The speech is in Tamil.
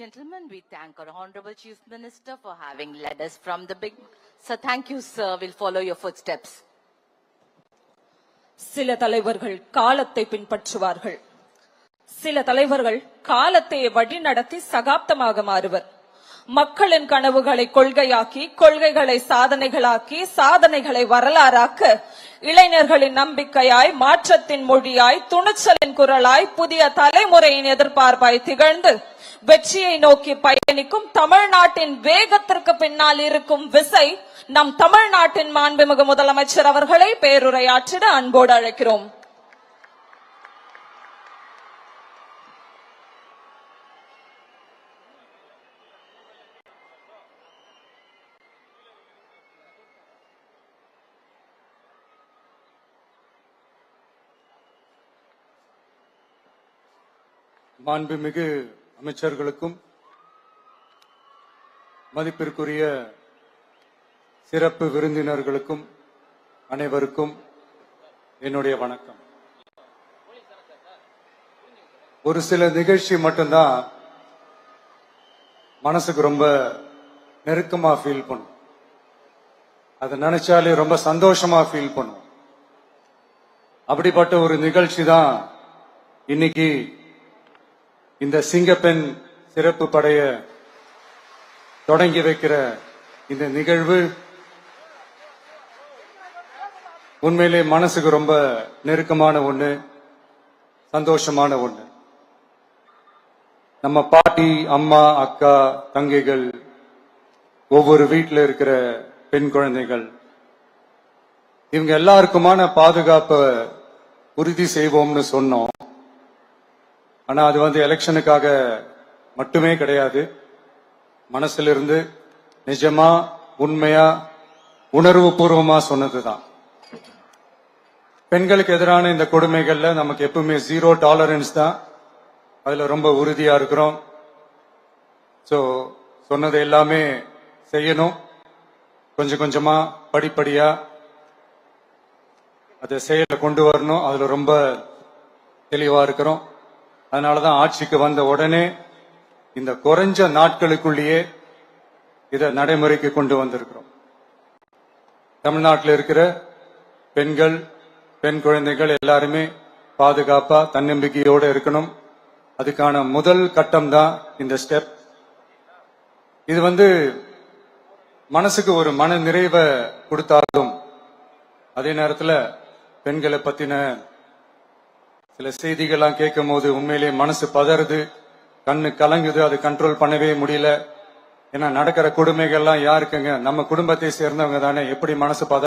gentlemen, we thank our Honorable Chief Minister for having led us from the big. Sir, thank you, sir. We'll follow your footsteps. சில தலைவர்கள் காலத்தை பின்பற்றுவார்கள், சில தலைவர்கள் காலத்தை வழிநடத்தி சகாப்தமாக மாறுவர். மக்களின் கனவுகளை கொள்கையாக்கி, கொள்கைகளை சாதனைகளாக்கி, சாதனைகளை வரலாறாக்க இளைஞர்களின் நம்பிக்கையாய், மாற்றத்தின் மொழியாய், துணிச்சலின் குரலாய், புதிய தலைமுறையின் எதிர்பார்ப்பாய் திகழ்ந்து வெற்றியை நோக்கி பயணிக்கும் தமிழ்நாட்டின் வேகத்திற்கு பின்னால் இருக்கும் விசை நம் தமிழ்நாட்டின் மாண்புமிகு முதலமைச்சர் அவர்களை பேருரையாற்றிட அன்போடு அழைக்கிறோம். மாண்புமிகு அமைச்சர்களுக்கும் மதிப்பிற்குரிய சிறப்பு விருந்தினர்களுக்கும் அனைவருக்கும் என்னுடைய வணக்கம். ஒரு சில நிகழ்ச்சி மட்டும்தான் மனசுக்கு ரொம்ப நெருக்கமா ஃபீல் பண்ணும், அதை நினைச்சாலே ரொம்ப சந்தோஷமா ஃபீல் பண்ணும். அப்படிப்பட்ட ஒரு நிகழ்ச்சி தான் இன்னைக்கு இந்த சிங்கப்பெண் சிறப்பு படைய தொடங்கி வைக்கிற இந்த நிகழ்வு. உண்மையிலே மனசுக்கு ரொம்ப நெருக்கமான ஒண்ணு, சந்தோஷமான ஒண்ணு. நம்ம பாட்டி, அம்மா, அக்கா, தங்கைகள், ஒவ்வொரு வீட்டில் இருக்கிற பெண் குழந்தைகள், இவங்க எல்லாருக்குமான பாதுகாப்பை உறுதி செய்வோம்னு சொன்னோம். ஆனா அது எலெக்ஷனுக்காக மட்டுமே கிடையாது, மனசிலிருந்து நிஜமா உண்மையா உணர்வு பூர்வமா சொன்னதுதான். பெண்களுக்கு எதிரான இந்த கொடுமைகள்ல நமக்கு எப்பவுமே 0 டாலரன்ஸ் தான், அதுல ரொம்ப உறுதியா இருக்கிறோம். சோ சொன்னது எல்லாமே செய்யணும், கொஞ்சம் கொஞ்சமா படிப்படியா அதை செயல கொண்டு வரணும், அதுல ரொம்ப தெளிவா இருக்கிறோம். அதனாலதான் ஆட்சிக்கு வந்த உடனே இந்த குறைஞ்ச நாட்களுக்குள்ளேயே இதை நடைமுறைக்கு கொண்டு வந்திருக்கிறோம். தமிழ்நாட்டில் இருக்கிற பெண்கள், பெண் குழந்தைகள் எல்லாருமே பாதுகாப்பா தன்னம்பிக்கையோடு இருக்கணும். அதுக்கான முதல் கட்டம் தான் இந்த ஸ்டெப். இது மனசுக்கு ஒரு மன நிறைவை கொடுத்தாலும் அதே நேரத்தில் பெண்களை பத்தின சில செய்திகள்லாம் கேட்கும் போது உண்மையிலேயே மனசு பதறுது, கண்ணு கலங்குது, அது கண்ட்ரோல் பண்ணவே முடியல. ஏன்னா நடக்கிற கொடுமைகள்லாம் யாருக்குங்க, நம்ம குடும்பத்தை சேர்ந்தவங்க தானே, எப்படி மனசு